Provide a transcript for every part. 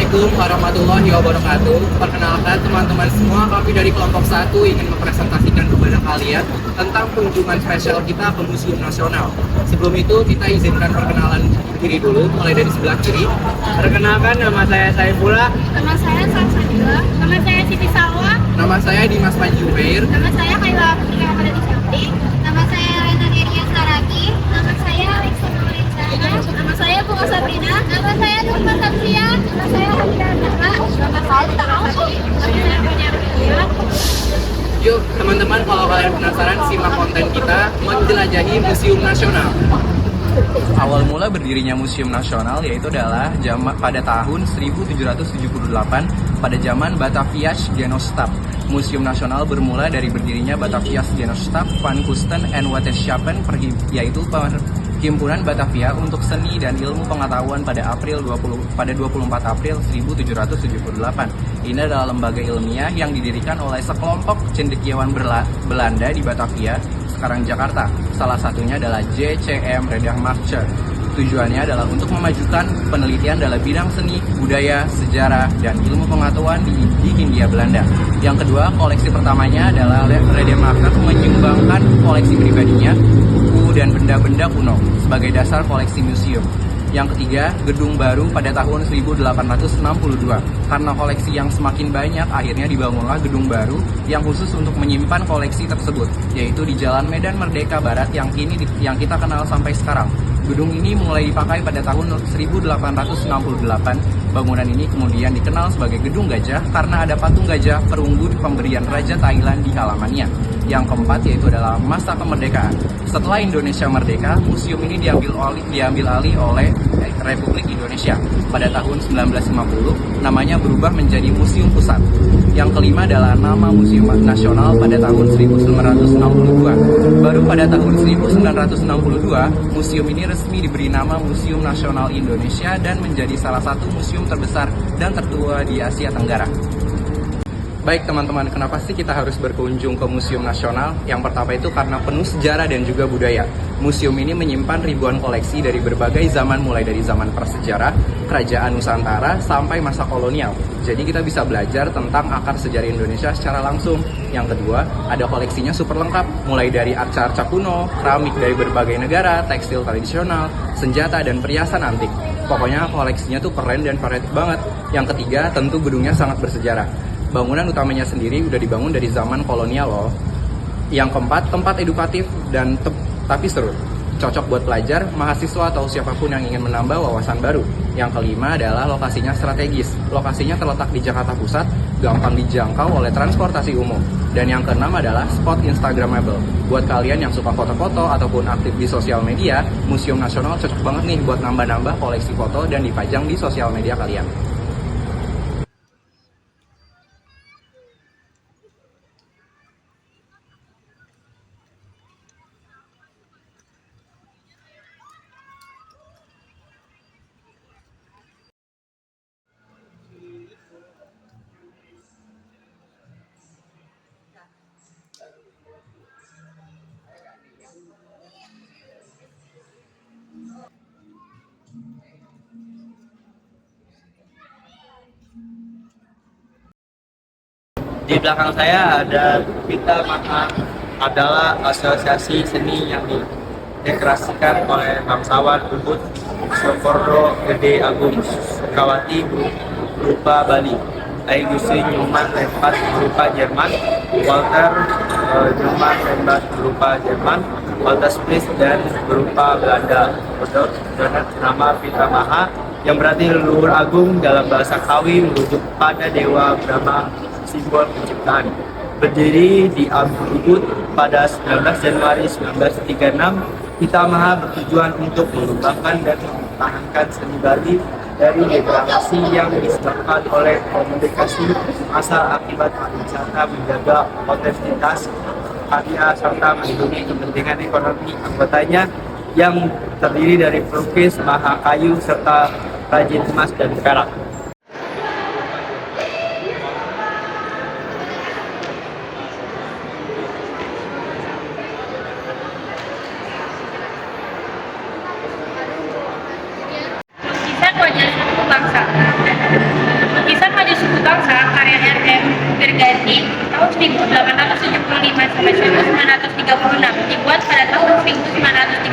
Assalamualaikum warahmatullahi wabarakatuh. Perkenalkan teman-teman semua, kami dari kelompok 1 ingin mempresentasikan kepada kalian tentang kunjungan spesial kita ke Museum Nasional. Sebelum itu, kita izinkan perkenalan diri dulu, mulai dari sebelah kiri. Perkenalkan, nama saya Saifullah. Nama saya Salsabila. Nama saya Siti Salwa. Nama saya Dimas Panji Umair. Nama saya Kayla Putri Amadati Syafri. Nama saya Rena Deria Saragi. Nama saya Alexa Nurlinsana. Nama saya Bunga Sabrina. Nama saya Nurma Samsia. Nama saya Hadira Nara. Nama saya Nama saya Punya Ria. Yuk teman-teman, kalau kalian penasaran, simak konten kita menjelajahi Museum Nasional. Awal mula berdirinya Museum Nasional yaitu adalah pada tahun 1778 pada zaman Bataviasch Genootschap. Museum Nasional bermula dari berdirinya Bataviasch Genootschap van Kunsten en Wetenschappen, yaitu Perhimpunan Batavia untuk Seni dan Ilmu Pengetahuan pada 24 April 1778. Ini adalah lembaga ilmiah yang didirikan oleh sekelompok cendekiawan Belanda di Batavia, sekarang Jakarta. Salah satunya adalah J.C.M. Redemarcher. Tujuannya adalah untuk memajukan penelitian dalam bidang seni, budaya, sejarah, dan ilmu pengetahuan di Hindia Belanda. Yang kedua, koleksi pertamanya adalah Redemarcher menyumbangkan koleksi pribadinya, buku dan benda-benda kuno sebagai dasar koleksi museum. Yang ketiga, gedung baru pada tahun 1862. Karena koleksi yang semakin banyak, akhirnya dibangunlah gedung baru yang khusus untuk menyimpan koleksi tersebut, yaitu di Jalan Medan Merdeka Barat yang kita kenal sampai sekarang. Gedung ini mulai dipakai pada tahun 1868. Bangunan ini kemudian dikenal sebagai Gedung Gajah karena ada patung gajah perunggu pemberian Raja Thailand di halamannya. Yang keempat yaitu adalah masa kemerdekaan. Setelah Indonesia merdeka, museum ini diambil alih oleh Republik Indonesia. Pada tahun 1950, namanya berubah menjadi Museum Pusat. Yang kelima adalah nama Museum Nasional pada tahun 1962. Baru pada tahun 1962, museum ini resmi diberi nama Museum Nasional Indonesia dan menjadi salah satu museum terbesar dan tertua di Asia Tenggara. Baik teman-teman, kenapa sih kita harus berkunjung ke Museum Nasional? Yang pertama itu karena penuh sejarah dan juga budaya. Museum ini menyimpan ribuan koleksi dari berbagai zaman, mulai dari zaman prasejarah, kerajaan Nusantara, sampai masa kolonial. Jadi kita bisa belajar tentang akar sejarah Indonesia secara langsung. Yang kedua, ada koleksinya super lengkap, mulai dari arca-arca kuno, keramik dari berbagai negara, tekstil tradisional, senjata, dan perhiasan antik. Pokoknya koleksinya tuh keren dan variatif banget. Yang ketiga, tentu gedungnya sangat bersejarah. Bangunan utamanya sendiri udah dibangun dari zaman kolonial loh. Yang keempat, tempat edukatif dan tapi seru. Cocok buat pelajar, mahasiswa, atau siapapun yang ingin menambah wawasan baru. Yang kelima adalah lokasinya strategis. Lokasinya terletak di Jakarta Pusat, gampang dijangkau oleh transportasi umum. Dan yang keenam adalah spot Instagramable. Buat kalian yang suka foto-foto ataupun aktif di sosial media, Museum Nasional cocok banget nih buat nambah-nambah koleksi foto dan dipajang di sosial media kalian. Di belakang saya ada Pita Maha, adalah asosiasi seni yang dikreasikan oleh bangsawan Ubud, Soekarno Gede Agung Sukawati berupa Bali, Aigusti Nyoman Rempat berupa Jerman, Walter Nyoman Rempat berupa Jerman, Walter Spitz dan berupa Belanda. Menurut nama Pita Maha yang berarti leluhur agung dalam bahasa Kawi merujuk pada Dewa Brahma, simbol penciptaan. Berdiri di Ubud pada 19 Januari 1936, Pita Maha bertujuan untuk mengembangkan dan mempertahankan seni Bali dari degradasi yang disebabkan oleh komunikasi massa akibat pariwisata, menjaga otentitas karya serta melindungi kepentingan ekonomi anggotanya yang terdiri dari pelukis, mahakayu, serta rajin emas dan perak. Lukisan wajah suku bangsa. ini tahun 1875 sampai 1936, dibuat pada tahun 1936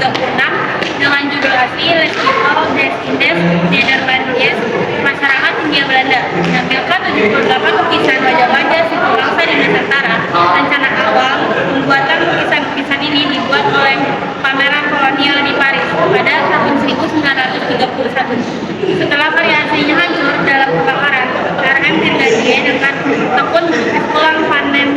dengan judul asli Les People des Indes Nederlandiërs, masyarakat Hindia Belanda, menampilkan 78 lukisan wajah-wajah suku bangsa di Nusantara. Rencana awal pembuatan lukisan-lukisan ini dibuat oleh pameran kolonial di Paris pada tahun 1931. Setelah variasinya hancur dalam kebakaran, RM Tirgandie dengan tekun ulang panen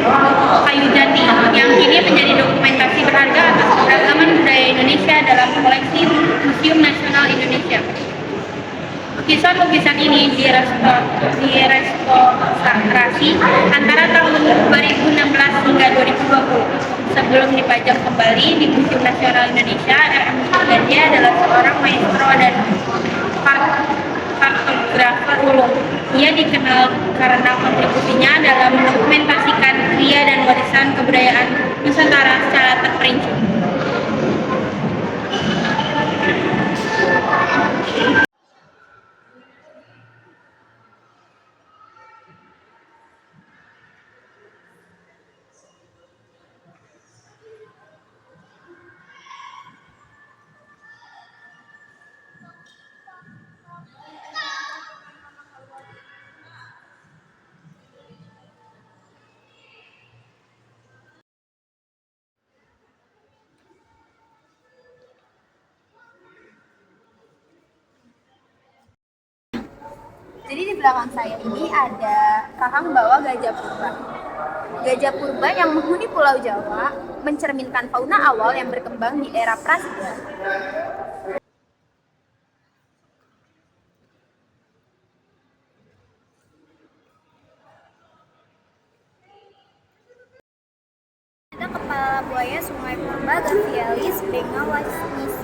kayu jati yang kini menjadi dokumentasi berharga atas keberagaman budaya Indonesia dalam koleksi Museum Nasional Indonesia. Lukisan-lukisan ini direstorasi antara tahun 2016 hingga 2020. Sebelum dipajang kembali di Museum Nasional Indonesia, RM Tirgandie adalah seorang maestro dan kartografer ulung. Ia dikenal karena kontribusinya dalam mendokumentasikan kriya dan warisan kebudayaan Nusantara secara terperinci. Jadi di belakang saya ini ada kakang bawa gajah purba. Gajah purba yang menghuni Pulau Jawa mencerminkan fauna awal yang berkembang di era prasejarah. Ada kepala buaya Sungai Purba Gavialis bengalensis.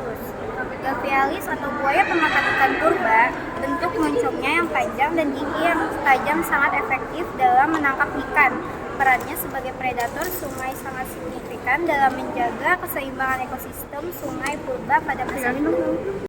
Gavialis atau buaya pemakan ikan purba, bentuk moncongnya yang panjang dan gigi yang tajam sangat efektif dalam menangkap ikan. Perannya sebagai predator sungai sangat signifikan dalam menjaga keseimbangan ekosistem Sungai Purba pada masa dulu.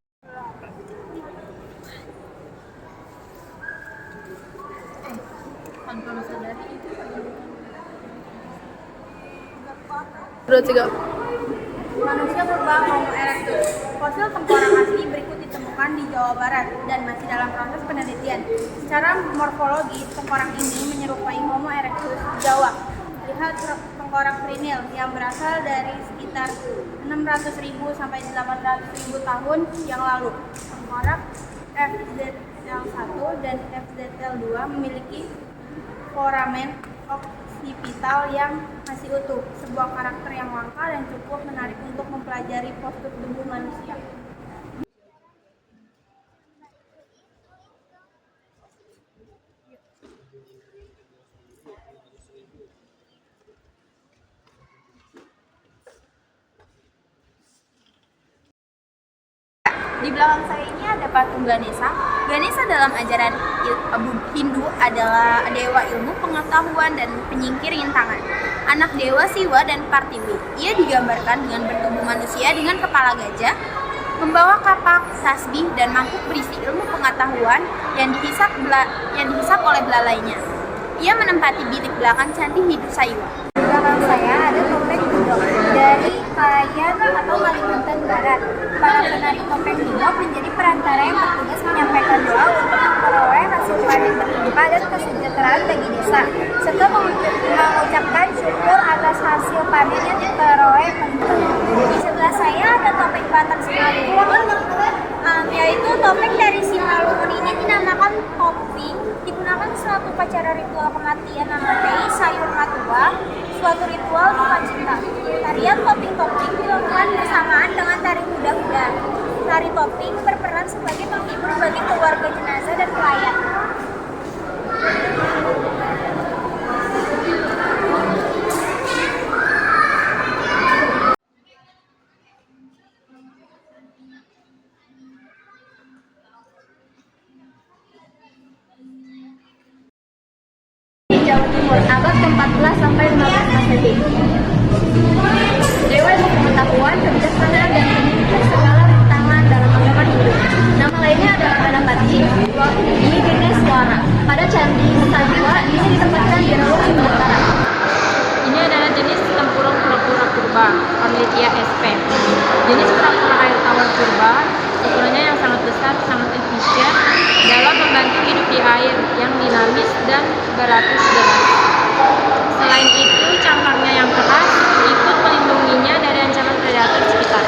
Manusia purba Homo erectus. Fosil tengkorak asli berikut ditemukan di Jawa Barat dan masih dalam proses penelitian. Secara morfologi, tengkorak ini menyerupai Homo erectus di Jawa. Lihat tengkorak Trinil yang berasal dari sekitar 600.000 sampai 800.000 tahun yang lalu. Tengkorak FZL1 dan FZL2 memiliki foramen occipital yang masih utuh, sebuah karakter yang langka dan cukup menarik untuk mempelajari postur tubuh manusia. Di belakang saya ini ada patung Ganesha. Ganesha dalam ajaran Hindu adalah dewa ilmu, pengetahuan, dan penyingkir rintangan. Anak dewa Siwa dan Parthiwi. Ia digambarkan dengan bertubuh manusia dengan kepala gajah, membawa kapak, tasbih, dan mangkuk berisi ilmu pengetahuan yang dihisap oleh belalainya. Ia menempati bilik belakang candi Hidusaiwa. Di belakang saya ada topeng Hidok dari Kayan atau Kalimantan Barat. Para penari topeng Hidok menjadi perantara yang bertugas menyampaikan doa untuk memperoleh hasil panen berlimpah dan kesejahteraan bagi desa, serta mengucapkan syukur atas hasil panen yang diperoleh. Di sebelah saya ada topeng Batak Simalungun, yaitu topeng dari Simalungun ini dinamakan topeng, digunakan suatu upacara ritual kematian Namatei Sayur Matua, suatu ritual duka cita. Tarian topeng-topeng dilakukan bersamaan dengan tari huda-huda. Tari topeng berperan sebagai penghibur bagi keluarga jenazah dan pelayan. Jawa Timur, abad ke-14 sampai 15 Masehi. Dewa ilmu pengetahuan, kebijaksanaan, dan penyingkir segala rintangan dalam agama Hindu. Nama lainnya adalah Ganapati Wighneswara. Pada candi Sajiwa, ini ditempatkan di relung Utara. di air yang dinamis dan beratus deras. Selain itu, cangkangnya yang keras ikut melindunginya dari ancaman predator sekitar.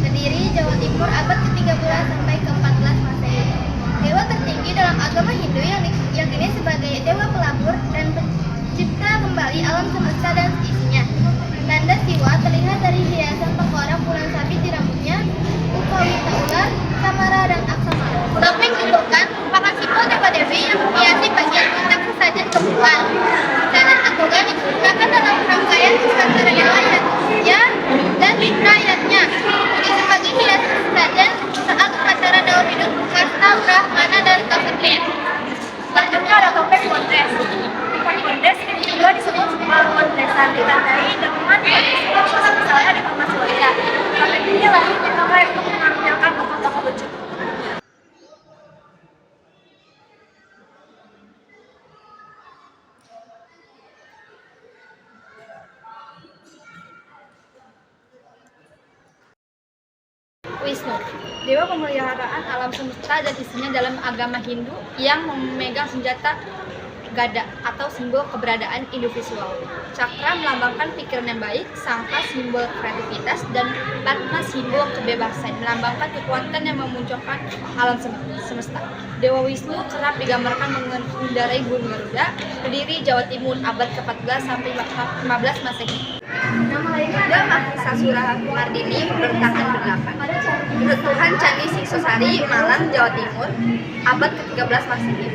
Berdiri Jawa Timur abad ke-13 sampai ke-14 Masehi. Dewa tertinggi dalam agama Hindu yang diyakini sebagai dewa pelabur dan pencipta kembali alam semesta dan isinya. Tanda Siwa terlihat dari hiasan tengkorak bulan sabit di rambutnya, ukawita ular, samara, dan aksamara. Topeng julukan merupakan simbol dewa dewi yang menghiasi bagian puncak sesajen kebukan. Sesajen agogan digunakan dalam rangkaian nusantara yang lain, dan rakyatnya. Ini sebagai hiasan sesajen saat upacara daur hidup kasta Brahmana dan Ksatria. Selanjutnya ada topeng Bondes. Topeng Bondes ini juga disebut bondesan, ditandai dengan kondisi misalnya di Taman Suwanda. Topeng ini lazim dipakai untuk menampilkan tokoh-tokoh lucu. Wisnu, dewa pemeliharaan alam semesta dan isinya dalam agama Hindu yang memegang senjata gada atau simbol keberadaan individual. Cakra melambangkan pikiran yang baik, sangka simbol kreativitas, dan Padma simbol kebebasan, melambangkan kekuatan yang memunculkan alam semesta. Dewa Wisnu kerap digambarkan mengendarai burung Garuda, berdiri Jawa Timur abad ke-14 sampai 15 Masehi. Nama lainnya ada Mahisa Mardini berbentakan berdelapan. Runtuhan Candi Singsosari, Malang, Jawa Timur, abad ke-13 Masehi.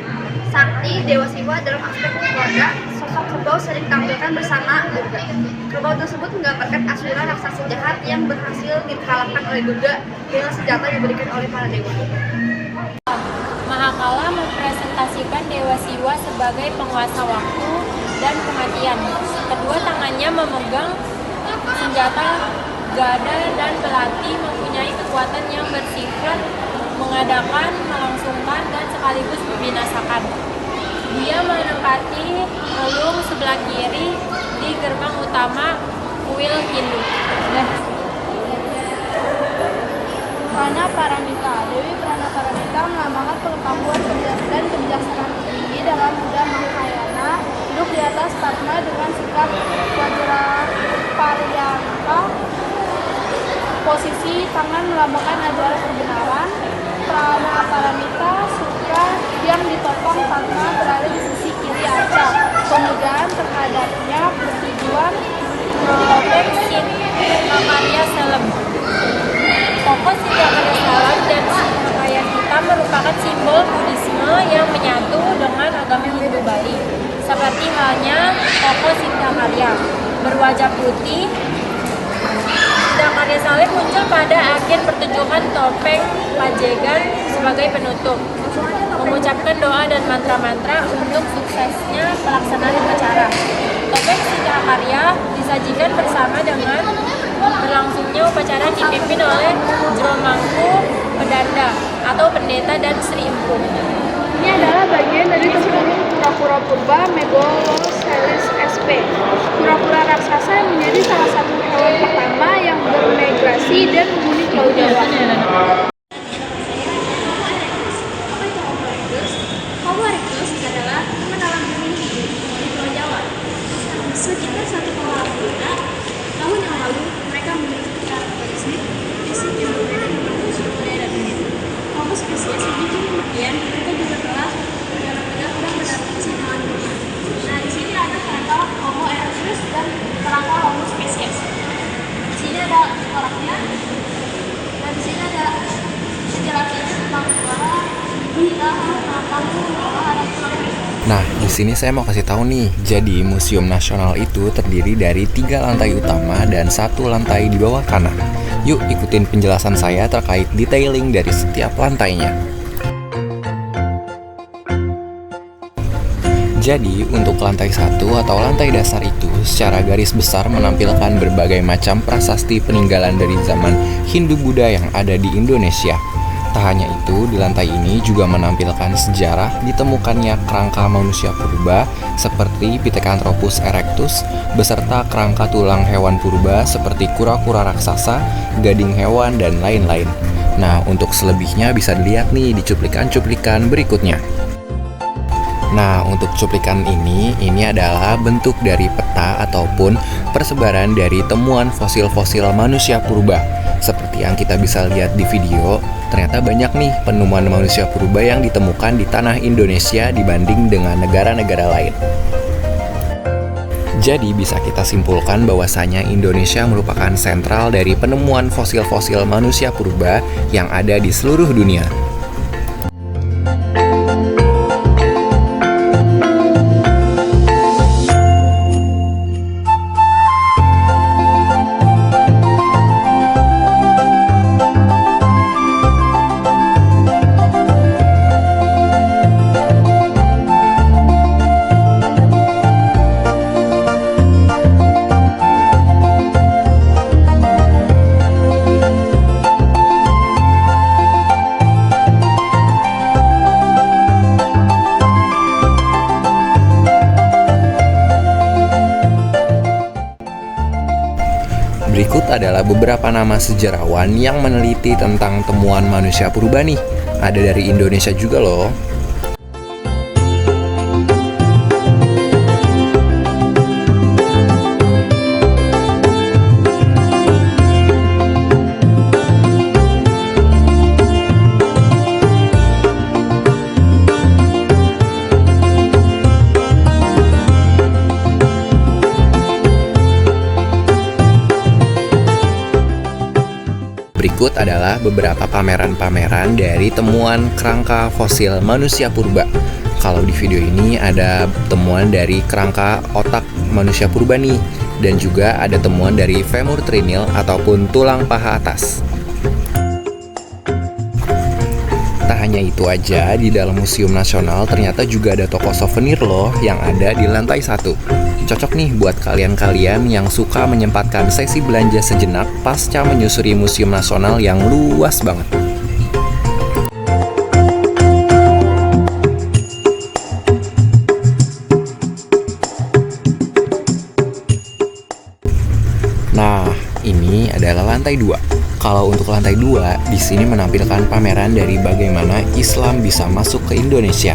Sakti Dewa Siwa dalam aspek keluarga, sosok kerbau sering ditampilkan bersama Durga. Kerbau tersebut menggambarkan asura raksasa jahat yang berhasil dikalahkan oleh Durga dengan senjata yang diberikan oleh para dewa. Mahakala mempresentasikan Dewa Siwa sebagai penguasa waktu dan kematian. Kedua tangannya memegang senjata gada dan belati, mempunyai kekuatan yang bersifat mengadakan, melangsungkan, dan sekaligus membinasakan. Dia menempati relung sebelah kiri di gerbang utama kuil Hindu. Prana Paramita. Dewi Prana Paramita melambangkan pengetahuan dan kebijaksanaan tinggi dalam Buddha Mahayana. Duduk di atas Padma dengan sikap Vajrapariyaka. Posisi tangan melambangkan ajaran kebenaran. Prana Paramita Sutra yang ditopang Padma berada di sisi kiri arca. Kemudian terhadapnya bertujuan Topeng Singakarya Selem. Tokoh Singakarya Selem dan pakaian hitam merupakan simbol Buddhisme yang menyatu dengan agama Hindu Bali. Seperti halnya tokoh Singakarya berwajah putih. Singakarya Selem muncul pada akhir pertunjukan topeng Pajegan sebagai penutup, mengucapkan doa dan mantra-mantra untuk suksesnya pelaksanaan upacara. Topeng Singakarya disajikan bersama dengan berlangsungnya upacara dipimpin oleh Jromangku Pedanda atau pendeta dan Sri Empu. ini adalah bagian dari tempurung kura-kura purba Megaloceles sp. Kura-kura raksasa yang menjadi salah satu hewan pertama yang bermigrasi dan menghuni Pulau Jawa. Homo erectus adalah teman alam bumi hidup di Pulau Jawa. Sekitar 1,8 juta tahun yang lalu, mereka memiliki karakteristik fisik yang berbeda dengan manusia modern. Homo spesies sedikit kemudian mereka juga telah benar-benar beradaptasi dengan dunia. Nah, di sini ada kerangka Homo erectus dan kerangka Homo spesies. Di sini ada orangnya, dan di sini ada penjelasannya tentang suara, gila, kamu, ada tulang. Nah, di sini saya mau kasih tahu nih. Jadi, Museum Nasional itu terdiri dari 3 lantai utama dan 1 lantai di bawah tanah. Yuk ikutin penjelasan saya terkait detailing dari setiap lantainya. Jadi, untuk lantai 1 atau lantai dasar itu secara garis besar menampilkan berbagai macam prasasti peninggalan dari zaman Hindu-Buddha yang ada di Indonesia. Tak hanya itu, di lantai ini juga menampilkan sejarah ditemukannya kerangka manusia purba seperti Pithecanthropus erectus, beserta kerangka tulang hewan purba seperti kura-kura raksasa, gading hewan, dan lain-lain. Nah, untuk selebihnya bisa dilihat nih di cuplikan-cuplikan berikutnya. Nah, untuk cuplikan ini adalah bentuk dari peta ataupun persebaran dari temuan fosil-fosil manusia purba. Seperti yang kita bisa lihat di video, ternyata banyak nih penemuan manusia purba yang ditemukan di tanah Indonesia dibanding dengan negara-negara lain. Jadi bisa kita simpulkan bahwasanya Indonesia merupakan sentral dari penemuan fosil-fosil manusia purba yang ada di seluruh dunia. Berikut adalah beberapa nama sejarawan yang meneliti tentang temuan manusia purba nih. Ada dari Indonesia juga loh. Berikut adalah beberapa pameran-pameran dari temuan kerangka fosil manusia purba. Kalau di video ini ada temuan dari kerangka otak manusia purba nih, dan juga ada temuan dari femur trinil ataupun tulang paha atas. Tak hanya itu aja, di dalam Museum Nasional ternyata juga ada toko souvenir loh yang ada di lantai 1. Cocok nih buat kalian-kalian yang suka menyempatkan sesi belanja sejenak pasca menyusuri Museum Nasional yang luas banget. Nah, ini adalah lantai 2. Kalau untuk lantai 2, di sini menampilkan pameran dari bagaimana Islam bisa masuk ke Indonesia.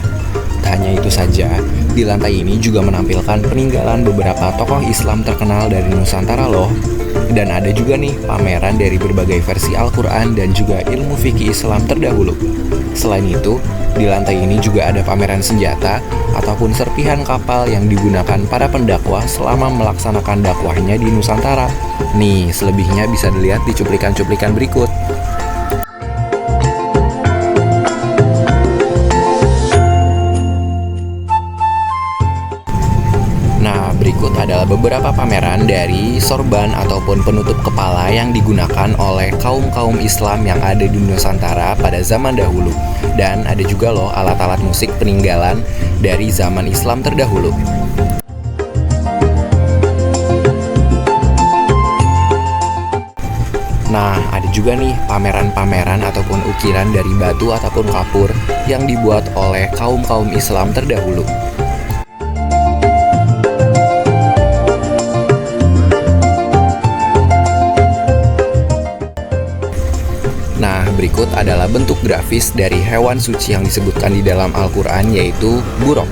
Tak hanya itu saja, di lantai ini juga menampilkan peninggalan beberapa tokoh Islam terkenal dari Nusantara loh. Dan ada juga nih pameran dari berbagai versi Al-Quran dan juga ilmu fikih Islam terdahulu. Selain itu, di lantai ini juga ada pameran senjata ataupun serpihan kapal yang digunakan para pendakwah selama melaksanakan dakwahnya di Nusantara. Nih, selebihnya bisa dilihat di cuplikan-cuplikan berikut. Berikut adalah beberapa pameran dari sorban ataupun penutup kepala yang digunakan oleh kaum-kaum Islam yang ada di Nusantara pada zaman dahulu. Dan ada juga loh alat-alat musik peninggalan dari zaman Islam terdahulu. Nah, ada juga nih pameran-pameran ataupun ukiran dari batu ataupun kapur yang dibuat oleh kaum-kaum Islam terdahulu. Berikut adalah bentuk grafis dari hewan suci yang disebutkan di dalam Al-Quran, yaitu buruk.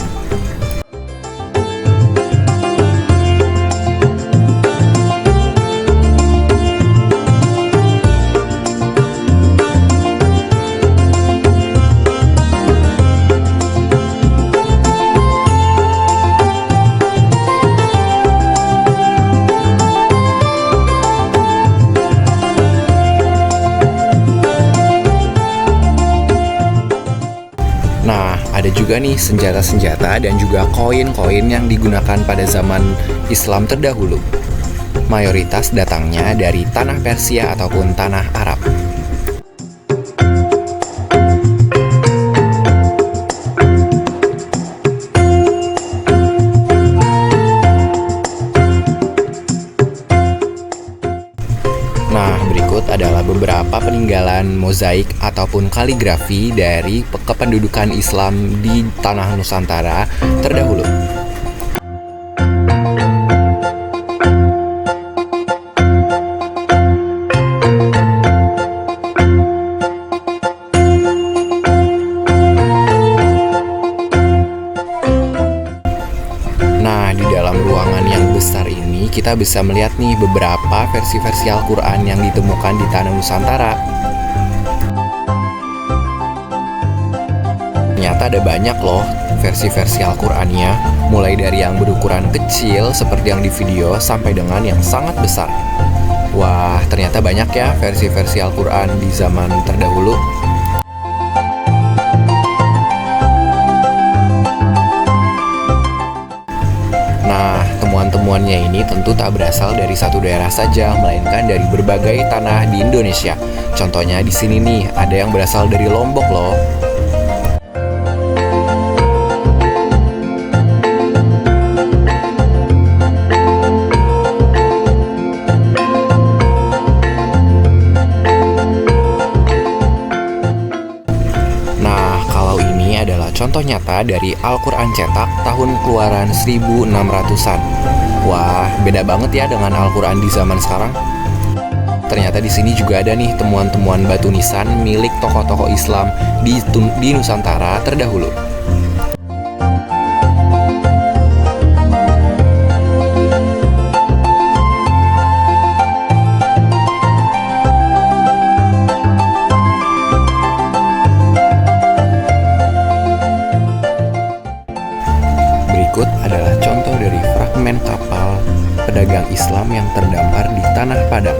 Ada juga nih senjata-senjata dan juga koin-koin yang digunakan pada zaman Islam terdahulu. Mayoritas datangnya dari tanah Persia ataupun tanah Arab. Nah, berikut adalah beberapa peninggalan mozaik ataupun kaligrafi dari kependudukan Islam di tanah Nusantara terdahulu. Nah, di dalam ruangan yang besar ini kita bisa melihat nih beberapa versi-versi Al-Quran yang ditemukan di tanah Nusantara. Ternyata ada banyak loh versi-versi Al-Qurannya, mulai dari yang berukuran kecil seperti yang di video sampai dengan yang sangat besar. Wah, ternyata banyak ya versi-versi Al-Quran di zaman terdahulu. Temuannya ini tentu tak berasal dari satu daerah saja, melainkan dari berbagai tanah di Indonesia. Contohnya di sini nih, ada yang berasal dari Lombok loh. Contoh nyata dari Al-Quran cetak tahun keluaran 1600-an. Wah, beda banget ya dengan Al-Quran di zaman sekarang. Ternyata di sini juga ada nih temuan-temuan batu nisan milik tokoh-tokoh Islam di Nusantara terdahulu. Berikut adalah contoh dari fragmen kapal pedagang Islam yang terdampar di Tanah Padang.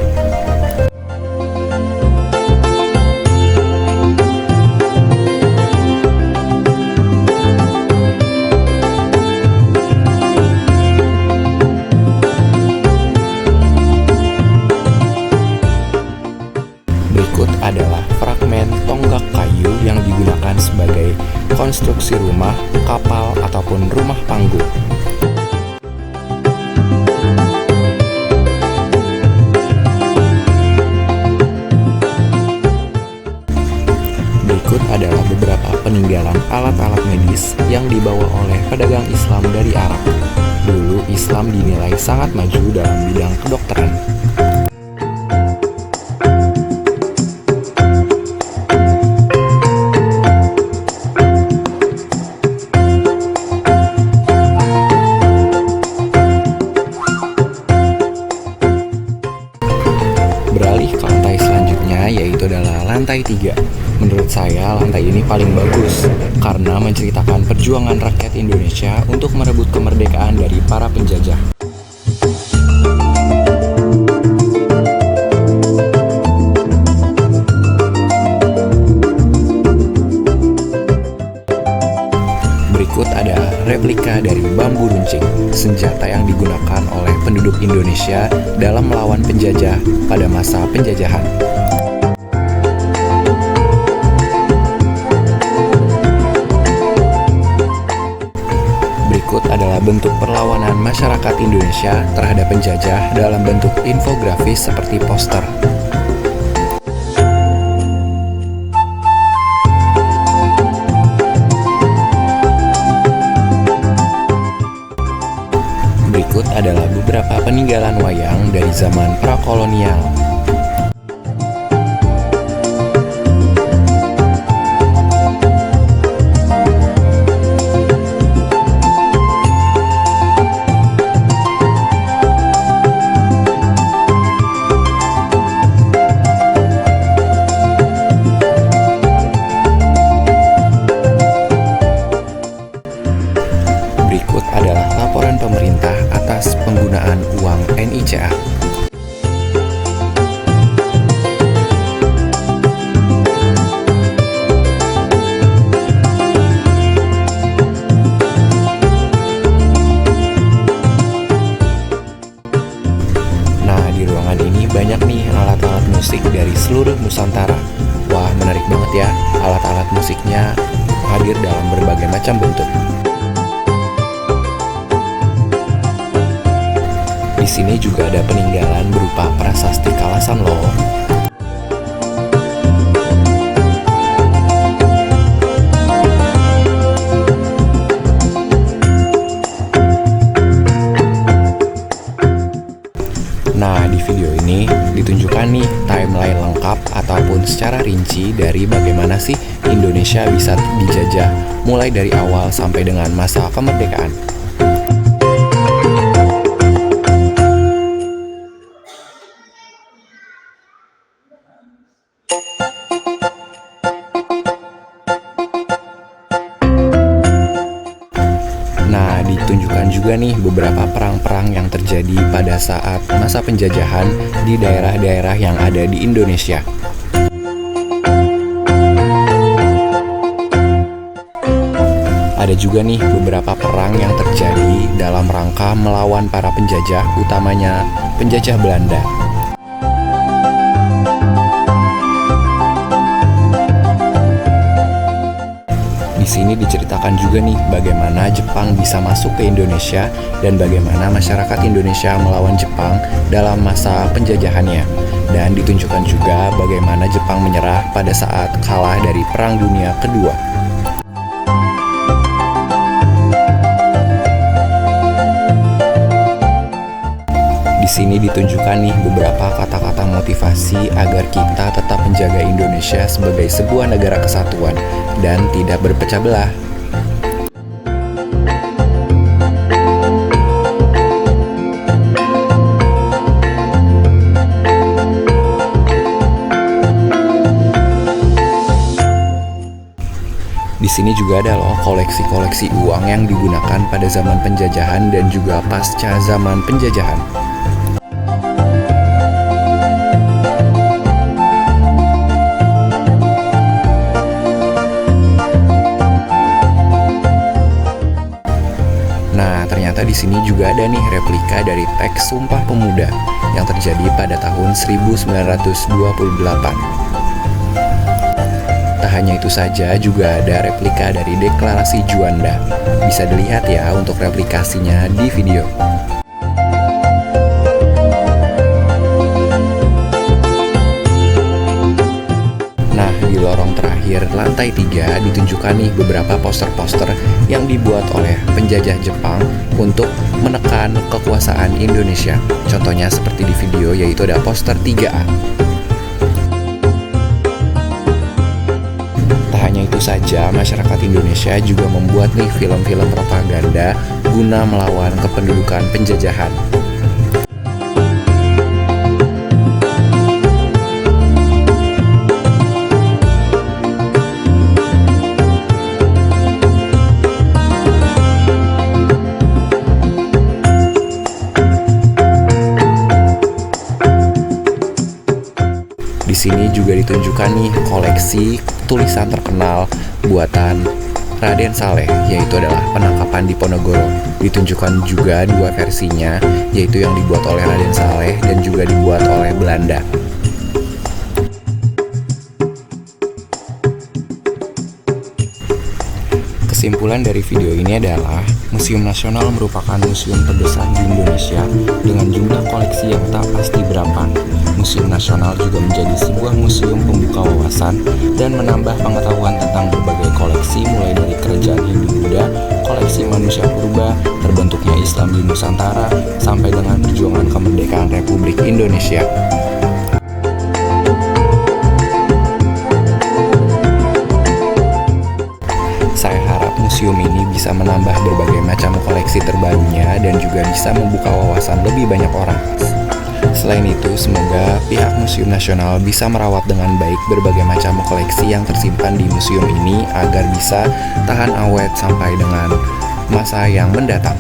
Berikut adalah fragmen tonggak kayu yang digunakan sebagai konstruksi rumah, kapal, ataupun rumah panggung. Berikut adalah beberapa peninggalan alat-alat medis yang dibawa oleh pedagang Islam dari Arab. Dulu Islam dinilai sangat maju dalam bidang kedokteran. Beralih ke lantai selanjutnya, yaitu adalah lantai 3. Menurut saya lantai ini paling bagus karena menceritakan perjuangan rakyat Indonesia untuk merebut kemerdekaan dari para penjajah. Berikut ada replika dari bambu runcing, senjata yang digunakan oleh penduduk Indonesia dalam melawan penjajah pada masa penjajahan. Berikut adalah bentuk perlawanan masyarakat Indonesia terhadap penjajah dalam bentuk infografis seperti poster. Berikut adalah beberapa peninggalan wayang dari zaman prakolonial. Berikut adalah laporan pemerintah atas penggunaan uang NICA. Nah, di ruangan ini banyak nih alat-alat musik dari seluruh Nusantara. Wah, menarik banget ya, alat-alat musiknya hadir dalam berbagai macam bentuk. Di sini juga ada peninggalan berupa prasasti Kalasan loh. nih timeline lengkap ataupun secara rinci dari bagaimana sih Indonesia bisa dijajah mulai dari awal sampai dengan masa kemerdekaan. Nah, ditunjukkan juga nih beberapa perang-perang yang terjadi pada saat masa penjajahan di daerah-daerah yang ada di Indonesia. Ada juga nih beberapa perang yang terjadi dalam rangka melawan para penjajah, utamanya penjajah Belanda. Di sini diceritakan juga nih bagaimana Jepang bisa masuk ke Indonesia dan bagaimana masyarakat Indonesia melawan Jepang dalam masa penjajahannya. Dan ditunjukkan juga bagaimana Jepang menyerah pada saat kalah dari Perang Dunia Kedua. Di sini ditunjukkan nih beberapa kata-kata motivasi agar kita tetap menjaga Indonesia sebagai sebuah negara kesatuan dan tidak berpecah belah. Di sini juga ada loh koleksi-koleksi uang yang digunakan pada zaman penjajahan dan juga pasca zaman penjajahan. Nah, ternyata di sini juga ada nih replika dari teks Sumpah Pemuda yang terjadi pada tahun 1928. Tak hanya itu saja, juga ada replika dari Deklarasi Juanda. Bisa dilihat ya untuk replikasinya di video. Nah, di lorong terakhir lantai 3 ditunjukkan nih beberapa poster-poster yang dibuat oleh penjajah Jepang untuk menekan kekuasaan Indonesia. Contohnya seperti di video, yaitu ada poster 3A. Tak hanya itu saja, masyarakat Indonesia juga membuat nih film-film propaganda guna melawan kependudukan penjajahan. Di sini juga ditunjukkan nih koleksi tulisan terkenal buatan Raden Saleh, yaitu adalah Penangkapan Diponegoro. Ditunjukkan juga dua versinya, yaitu yang dibuat oleh Raden Saleh dan juga dibuat oleh Belanda. Kesimpulan dari video ini adalah Museum Nasional merupakan museum terbesar di Indonesia dengan jumlah koleksi yang tak pasti berapa. Museum Nasional juga menjadi sebuah museum pembuka wawasan dan menambah pengetahuan tentang berbagai koleksi, mulai dari kerajaan Hindu-Buddha, koleksi manusia purba, terbentuknya Islam di Nusantara, sampai dengan perjuangan kemerdekaan Republik Indonesia. Saya harap museum ini bisa menambah berbagai macam koleksi terbarunya dan juga bisa membuka wawasan lebih banyak orang. Selain itu, semoga pihak Museum Nasional bisa merawat dengan baik berbagai macam koleksi yang tersimpan di museum ini agar bisa tahan awet sampai dengan masa yang mendatang.